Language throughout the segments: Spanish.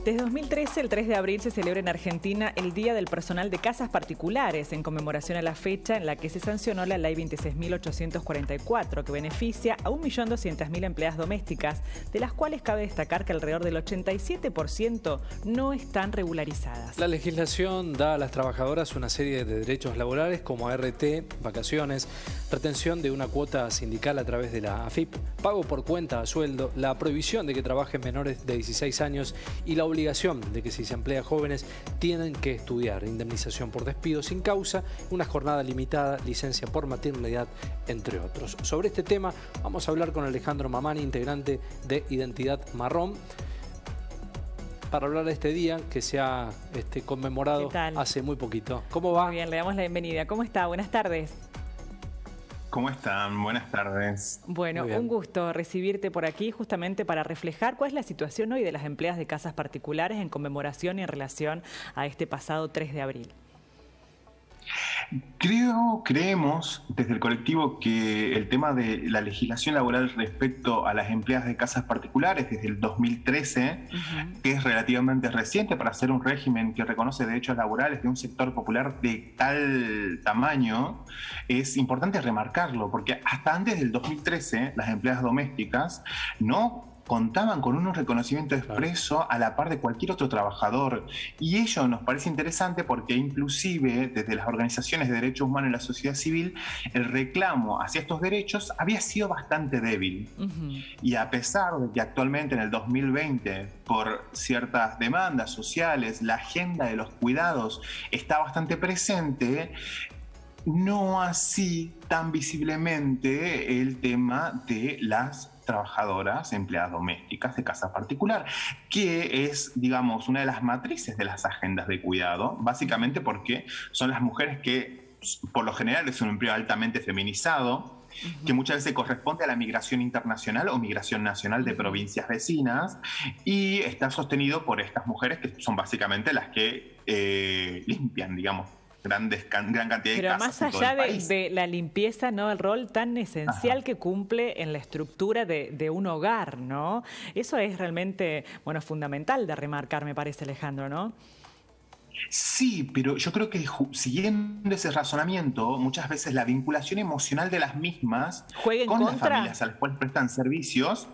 Desde 2013, el 3 de abril, se celebra en Argentina el Día del Personal de Casas Particulares, en conmemoración a la fecha en la que se sancionó la Ley 26.844, que beneficia a 1.200.000 empleadas domésticas, de las cuales cabe destacar que alrededor del 87% no están regularizadas. La legislación da a las trabajadoras una serie de derechos laborales como ART, vacaciones, retención de una cuota sindical a través de la AFIP, pago por cuenta a sueldo, la prohibición de que trabajen menores de 16 años y la obligación de que si se emplea a jóvenes tienen que estudiar, indemnización por despido sin causa, una jornada limitada, licencia por maternidad, entre otros. Sobre este tema vamos a hablar con Alejandro Mamani, integrante de Identidad Marrón, para hablar de este día que se ha conmemorado hace muy poquito. ¿Cómo va? Muy bien, le damos la bienvenida. ¿Cómo está? Buenas tardes. ¿Cómo están? Buenas tardes. Bueno, un gusto recibirte por aquí justamente para reflejar cuál es la situación hoy de las empleadas de casas particulares en conmemoración y en relación a este pasado 3 de abril. Creemos desde el colectivo que el tema de la legislación laboral respecto a las empleadas de casas particulares desde el 2013, que es relativamente reciente para hacer un régimen que reconoce derechos laborales de un sector popular de tal tamaño, es importante remarcarlo, porque hasta antes del 2013 las empleadas domésticas no contaban con un reconocimiento expreso a la par de cualquier otro trabajador. Y ello nos parece interesante porque inclusive desde las organizaciones de derechos humanos y la sociedad civil, el reclamo hacia estos derechos había sido bastante débil. Y a pesar de que actualmente en el 2020, por ciertas demandas sociales, la agenda de los cuidados está bastante presente, no así tan visiblemente el tema de las trabajadoras, empleadas domésticas de casa particular, que es, digamos, una de las matrices de las agendas de cuidado, básicamente porque son las mujeres que, por lo general, es un empleo altamente feminizado, que muchas veces corresponde a la migración internacional o migración nacional de provincias vecinas, y está sostenido por estas mujeres que son básicamente las que limpian, digamos, gran cantidad de Pero casas. Pero más allá de la limpieza, ¿no? El rol tan esencial que cumple en la estructura de un hogar, ¿no? Eso es realmente, bueno, fundamental de remarcar, me parece, Alejandro, ¿no? Sí, pero yo creo que siguiendo ese razonamiento, muchas veces la vinculación emocional de las mismas con las familias a las cuales prestan servicios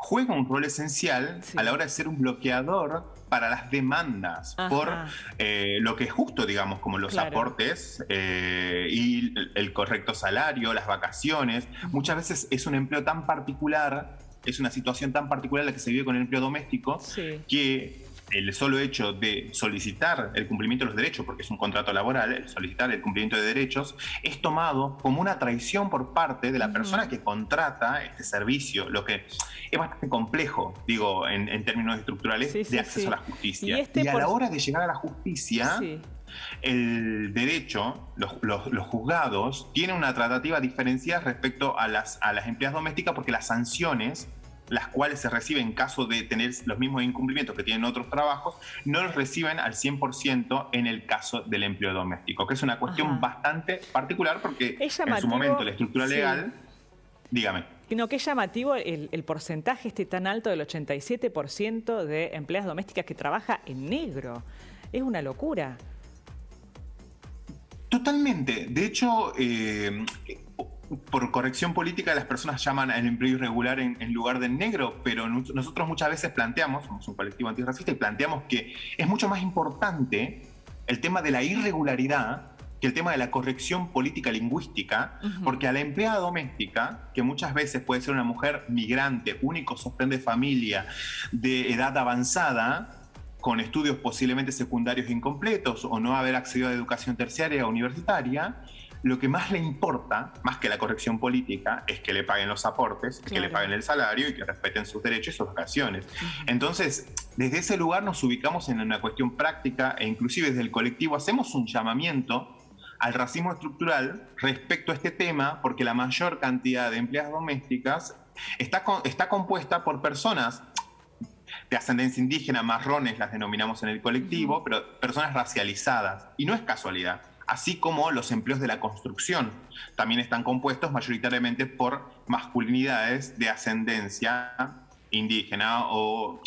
juega un rol esencial a la hora de ser un bloqueador para las demandas por lo que es justo, digamos, como los aportes y el correcto salario, las vacaciones. Muchas veces es un empleo tan particular, es una situación tan particular la que se vive con el empleo doméstico, que el solo hecho de solicitar el cumplimiento de los derechos, porque es un contrato laboral, el solicitar el cumplimiento de derechos, es tomado como una traición por parte de la persona que contrata este servicio, lo que es bastante complejo, digo, en términos estructurales, de acceso a la justicia. Y a la hora de llegar a la justicia, el derecho, los juzgados, tienen una tratativa diferenciada respecto a las empleadas domésticas, porque las sanciones, las cuales se reciben en caso de tener los mismos incumplimientos que tienen otros trabajos, no los reciben al 100% en el caso del empleo doméstico, que es una cuestión bastante particular porque en su momento la estructura legal... Dígame. No, qué llamativo el porcentaje tan alto del 87% de empleadas domésticas que trabaja en negro. Es una locura. Totalmente. De hecho... por corrección política las personas llaman al empleo irregular en lugar del negro, pero nosotros muchas veces planteamos, somos un colectivo antirracista, y planteamos que es mucho más importante el tema de la irregularidad que el tema de la corrección política lingüística, porque a la empleada doméstica, que muchas veces puede ser una mujer migrante, único sostén de familia, de edad avanzada, con estudios posiblemente secundarios incompletos o no haber accedido a educación terciaria o universitaria, lo que más le importa, más que la corrección política, es que le paguen los aportes, que le paguen el salario y que respeten sus derechos y sus vacaciones. Entonces, desde ese lugar nos ubicamos en una cuestión práctica e inclusive desde el colectivo hacemos un llamamiento al racismo estructural respecto a este tema, porque la mayor cantidad de empleadas domésticas está compuesta por personas de ascendencia indígena, marrones las denominamos en el colectivo, pero personas racializadas. Y no es casualidad. Así como los empleos de la construcción también están compuestos mayoritariamente por masculinidades de ascendencia indígena o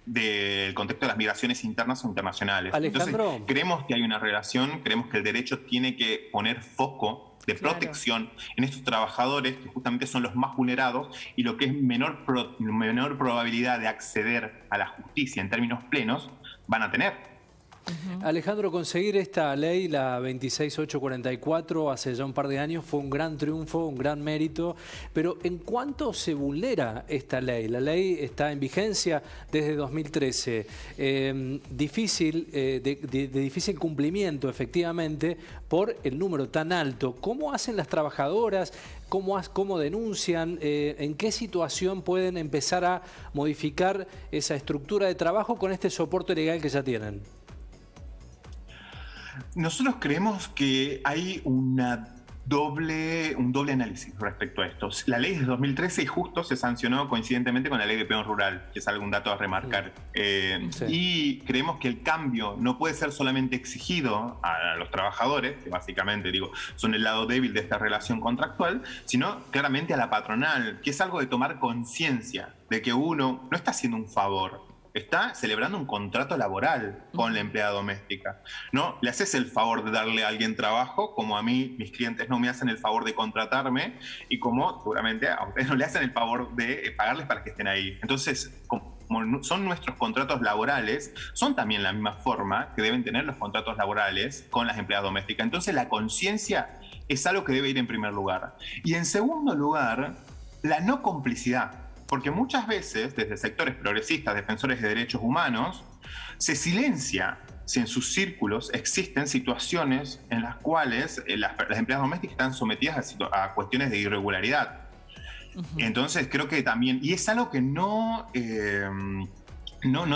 del contexto de las migraciones internas o internacionales. Alejandro. Entonces, creemos que hay una relación, creemos que el derecho tiene que poner foco de protección en estos trabajadores que justamente son los más vulnerados y lo que es menor probabilidad de acceder a la justicia en términos plenos van a tener. Alejandro, conseguir esta ley, la 26844, hace ya un par de años fue un gran triunfo, un gran mérito, pero ¿en cuánto se vulnera esta ley? La ley está en vigencia desde 2013, de difícil cumplimiento efectivamente por el número tan alto. ¿Cómo hacen las trabajadoras? ¿Cómo denuncian? ¿En qué situación pueden empezar a modificar esa estructura de trabajo con este soporte legal que ya tienen? Nosotros creemos que hay un doble análisis respecto a esto. La ley es de 2013 y justo se sancionó coincidentemente con la ley de peón rural, que es algún dato a remarcar. Sí. Y creemos que el cambio no puede ser solamente exigido a los trabajadores, que básicamente son el lado débil de esta relación contractual, sino claramente a la patronal, que es algo de tomar conciencia de que uno no está haciendo un favor, está celebrando un contrato laboral con la empleada doméstica. No le haces el favor de darle a alguien trabajo, como a mí, mis clientes no me hacen el favor de contratarme, y como seguramente a ustedes no le hacen el favor de pagarles para que estén ahí. Entonces, como son nuestros contratos laborales, son también la misma forma que deben tener los contratos laborales con las empleadas domésticas. Entonces, la conciencia es algo que debe ir en primer lugar. Y en segundo lugar, la no complicidad. Porque muchas veces, desde sectores progresistas, defensores de derechos humanos, se silencia si en sus círculos existen situaciones en las cuales las empleadas domésticas están sometidas a cuestiones de irregularidad. Entonces creo que también, y es algo que no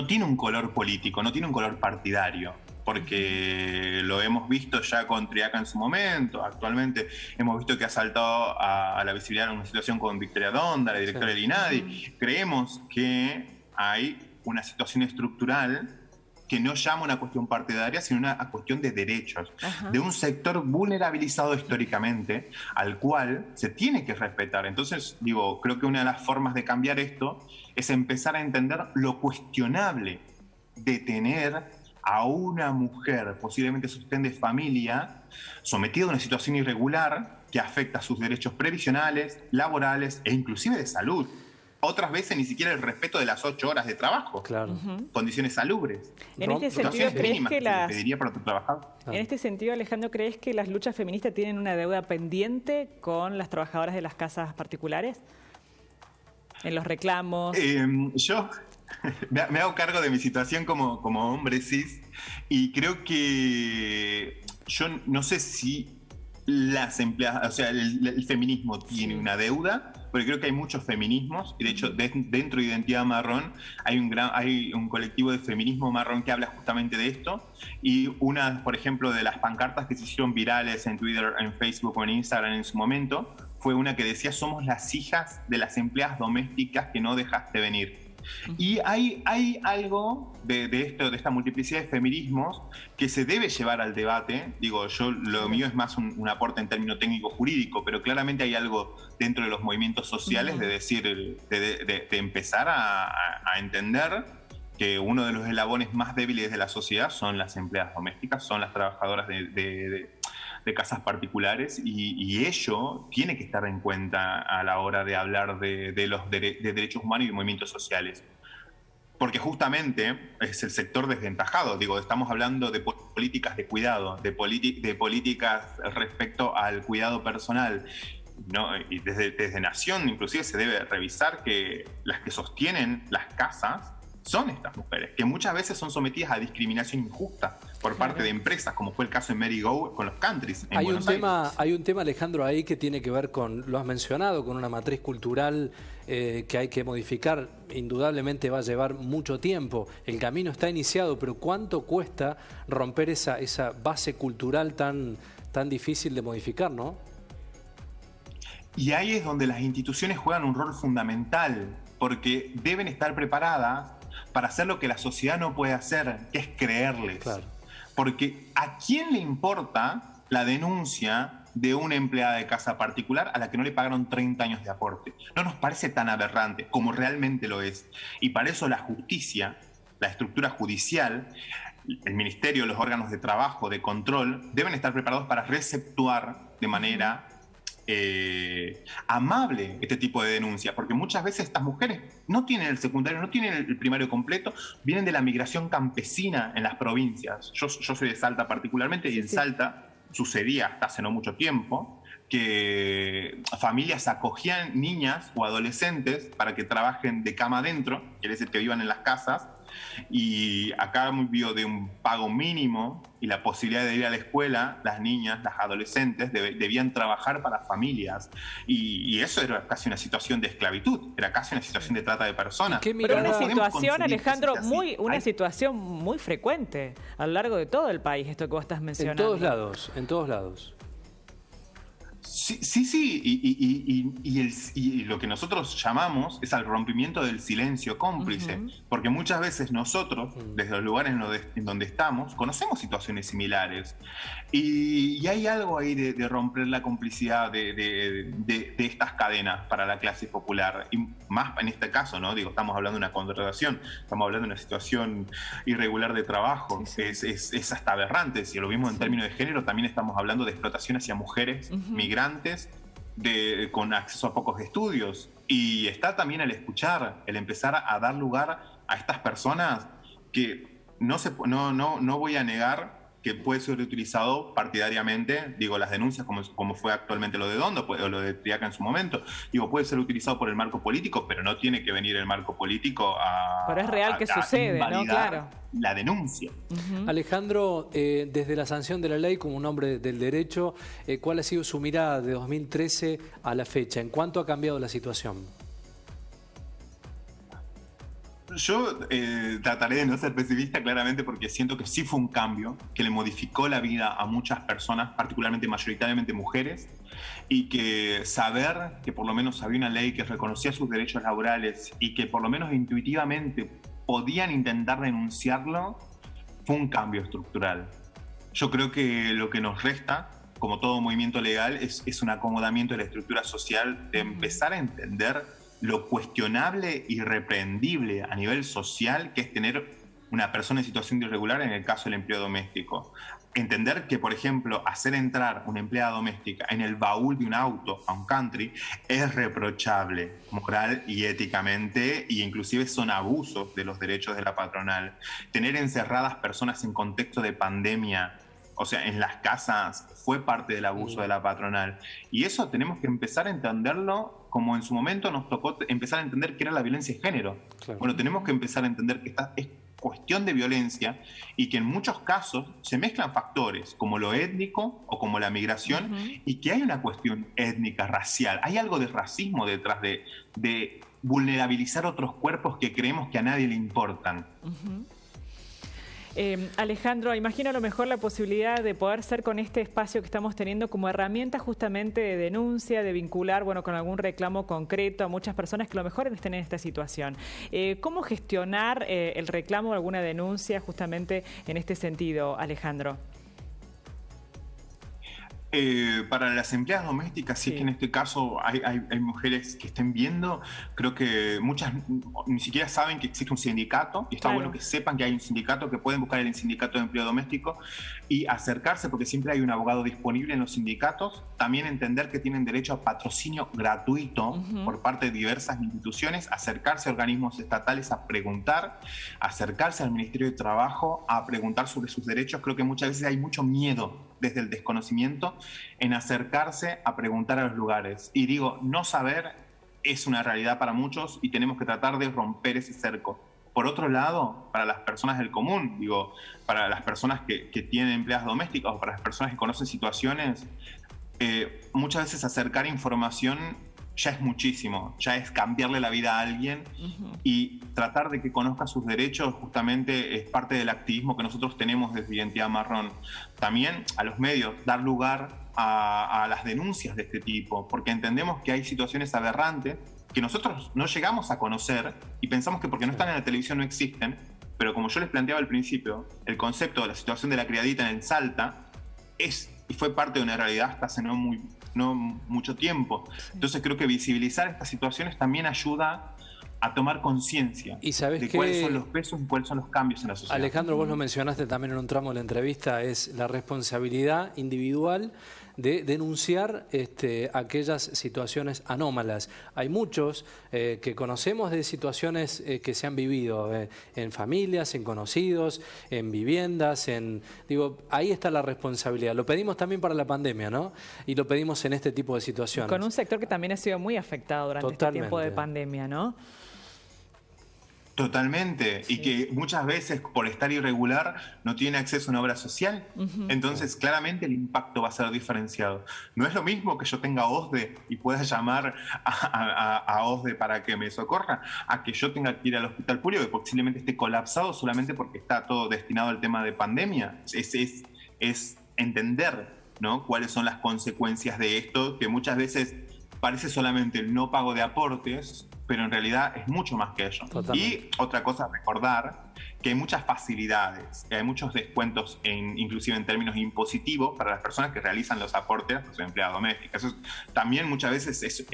tiene un color político, no tiene un color partidario, porque lo hemos visto ya con Triaca en su momento. Actualmente hemos visto que ha saltado a la visibilidad en una situación con Victoria Donda, la directora del INADI. Creemos que hay una situación estructural que no llama una cuestión partidaria, sino una cuestión de derechos, de un sector vulnerabilizado históricamente, al cual se tiene que respetar. Entonces, creo que una de las formas de cambiar esto es empezar a entender lo cuestionable de tener a una mujer, posiblemente sostén de familia, sometida a una situación irregular que afecta sus derechos previsionales, laborales e inclusive de salud. Otras veces ni siquiera el respeto de las 8 horas de trabajo. Claro. Condiciones salubres. En este sentido, ¿crees que pediría para tu trabajador? En este sentido, Alejandro, ¿crees que las luchas feministas tienen una deuda pendiente con las trabajadoras de las casas particulares? En los reclamos. Yo me hago cargo de mi situación como hombre cis, y creo que yo no sé si las empleadas, o sea, el feminismo tiene una deuda, porque creo que hay muchos feminismos, y de hecho dentro de Identidad Marrón hay un colectivo de feminismo marrón que habla justamente de esto, y una, por ejemplo, de las pancartas que se hicieron virales en Twitter, en Facebook o en Instagram en su momento, fue una que decía: somos las hijas de las empleadas domésticas que no dejaste venir. Y hay algo de esta multiplicidad de feminismos que se debe llevar al debate. Lo mío es más un aporte en término técnico-jurídico, pero claramente hay algo dentro de los movimientos sociales de decir, de empezar a entender que uno de los eslabones más débiles de la sociedad son las empleadas domésticas, son las trabajadoras de casas particulares, y ello tiene que estar en cuenta a la hora de hablar de derechos humanos y de movimientos sociales. Porque justamente es el sector desventajado. Estamos hablando de políticas de cuidado, de políticas respecto al cuidado personal, ¿no? Y desde Nación inclusive se debe revisar que las que sostienen las casas son estas mujeres, que muchas veces son sometidas a discriminación injusta por parte de empresas, como fue el caso de Mary Go con los countries en Buenos Aires. Hay un tema, Alejandro, ahí que tiene que ver con, lo has mencionado, con una matriz cultural que hay que modificar. Indudablemente va a llevar mucho tiempo. El camino está iniciado, pero ¿cuánto cuesta romper esa base cultural tan difícil de modificar, no? Y ahí es donde las instituciones juegan un rol fundamental, porque deben estar preparadas para hacer lo que la sociedad no puede hacer, que es creerles. Claro. Porque ¿a quién le importa la denuncia de una empleada de casa particular a la que no le pagaron 30 años de aporte? No nos parece tan aberrante como realmente lo es. Y para eso la justicia la estructura judicial, el ministerio, los órganos de trabajo, de control, deben estar preparados para receptuar de manera amable este tipo de denuncia, porque muchas veces estas mujeres no tienen el secundario, no tienen el primario completo, vienen de la migración campesina en las provincias. Yo soy de Salta particularmente, y en Salta sucedía hasta hace no mucho tiempo que familias acogían niñas o adolescentes para que trabajen de cama adentro, quiere decir que vivan en las casas, y a cambio de un pago mínimo y la posibilidad de ir a la escuela, las niñas, las adolescentes debían trabajar para familias, y eso era casi una situación de esclavitud, era casi una situación de trata de personas. Pero una situación, Alejandro, una situación muy frecuente a lo largo de todo el país, esto que vos estás mencionando. En todos lados. Sí, y lo que nosotros llamamos es al rompimiento del silencio cómplice, porque muchas veces nosotros, desde los lugares en donde estamos, conocemos situaciones similares, y hay algo ahí de romper la complicidad de estas cadenas para la clase popular, y más en este caso, ¿no? Digo, estamos hablando de una contratación, estamos hablando de una situación irregular de trabajo, es hasta aberrante. Si lo vimos en términos de género, también estamos hablando de explotación hacia mujeres migrantes con acceso a pocos estudios, y está también el escuchar, el empezar a dar lugar a estas personas que no voy a negar que puede ser utilizado partidariamente, digo, las denuncias como fue actualmente lo de Dondo o lo de Triaca en su momento, digo, puede ser utilizado por el marco político, pero no tiene que venir el marco político pero es real que sucede, ¿no? Claro. La denuncia. Alejandro, desde la sanción de la ley como un hombre del derecho, ¿cuál ha sido su mirada de 2013 a la fecha? ¿En cuánto ha cambiado la situación? Yo trataré de no ser pesimista, claramente, porque siento que sí fue un cambio que le modificó la vida a muchas personas, particularmente, mayoritariamente mujeres, y que saber que por lo menos había una ley que reconocía sus derechos laborales y que por lo menos intuitivamente podían intentar denunciarlo, fue un cambio estructural. Yo creo que lo que nos resta, como todo movimiento legal, es un acomodamiento de la estructura social, de empezar a entender lo cuestionable y reprendible a nivel social que es tener una persona en situación de irregular en el caso del empleo doméstico. Entender que, por ejemplo, hacer entrar una empleada doméstica en el baúl de un auto a un country es reprochable moral y éticamente, e inclusive son abusos de los derechos de la patronal. Tener encerradas personas en contexto de pandemia, o sea, en las casas, fue parte del abuso de la patronal. Y eso tenemos que empezar a entenderlo como en su momento nos tocó empezar a entender que era la violencia de género. Claro. Bueno, tenemos que empezar a entender que esta es cuestión de violencia y que en muchos casos se mezclan factores como lo étnico o como la migración, y que hay una cuestión étnica, racial. Hay algo de racismo detrás de vulnerabilizar otros cuerpos que creemos que a nadie le importan. Alejandro, imagino a lo mejor la posibilidad de poder ser con este espacio que estamos teniendo como herramienta justamente de denuncia, de vincular, bueno, con algún reclamo concreto a muchas personas que a lo mejor estén en esta situación. ¿Cómo gestionar el reclamo o alguna denuncia justamente en este sentido, Alejandro? Para las empleadas domésticas, sí que en este caso hay mujeres que estén viendo, creo que muchas ni siquiera saben que existe un sindicato, y está bueno que sepan que hay un sindicato, que pueden buscar el sindicato de empleo doméstico y acercarse, porque siempre hay un abogado disponible en los sindicatos. También entender que tienen derecho a patrocinio gratuito por parte de diversas instituciones, acercarse a organismos estatales a preguntar, acercarse al Ministerio de Trabajo a preguntar sobre sus derechos. Creo que muchas veces hay mucho miedo desde el desconocimiento en acercarse a preguntar a los lugares. Y digo, no saber es una realidad para muchos y tenemos que tratar de romper ese cerco. Por otro lado, para las personas del común, digo, para las personas que tienen empleadas domésticas o para las personas que conocen situaciones, muchas veces acercar información ya es muchísimo, ya es cambiarle la vida a alguien, y tratar de que conozca sus derechos justamente es parte del activismo que nosotros tenemos desde Identidad Marrón. También a los medios, dar lugar a las denuncias de este tipo, porque entendemos que hay situaciones aberrantes que nosotros no llegamos a conocer y pensamos que porque no están en la televisión no existen, pero como yo les planteaba al principio, el concepto de la situación de la criadita en Salta es y fue parte de una realidad hasta hace no mucho tiempo. Entonces creo que visibilizar estas situaciones también ayuda a tomar conciencia de cuáles son los pesos y cuáles son los cambios en la sociedad. Alejandro, vos lo mencionaste también en un tramo de la entrevista, es la responsabilidad individual de denunciar aquellas situaciones anómalas. Hay muchos que conocemos de situaciones que se han vivido en familias, en conocidos, en viviendas, ahí está la responsabilidad. Lo pedimos también para la pandemia, ¿no? Y lo pedimos en este tipo de situaciones. Con un sector que también ha sido muy afectado durante este tiempo de pandemia, ¿no? Totalmente, sí. Y que muchas veces por estar irregular no tiene acceso a una obra social, entonces claramente el impacto va a ser diferenciado. No es lo mismo que yo tenga OSDE y pueda llamar a OSDE para que me socorra, a que yo tenga que ir al hospital público que posiblemente esté colapsado solamente porque está todo destinado al tema de pandemia. Es entender, ¿no?, cuáles son las consecuencias de esto, que muchas veces parece solamente el no pago de aportes, pero en realidad es mucho más que ello. Totalmente. Y otra cosa, recordar que hay muchas facilidades, hay muchos descuentos, inclusive en términos impositivos, para las personas que realizan los aportes a su empleada doméstica. Eso también muchas veces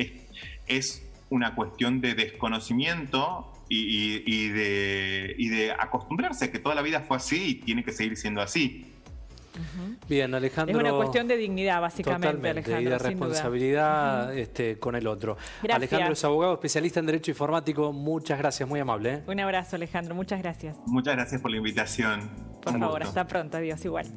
es una cuestión de desconocimiento y de acostumbrarse a que toda la vida fue así y tiene que seguir siendo así. Bien, Alejandro. Es una cuestión de dignidad, básicamente, totalmente, Alejandro. Y de responsabilidad con el otro. Gracias. Alejandro es abogado, especialista en Derecho Informático. Muchas gracias, muy amable. Un abrazo, Alejandro. Muchas gracias. Muchas gracias por la invitación. Por favor, hasta pronto. Adiós, igual.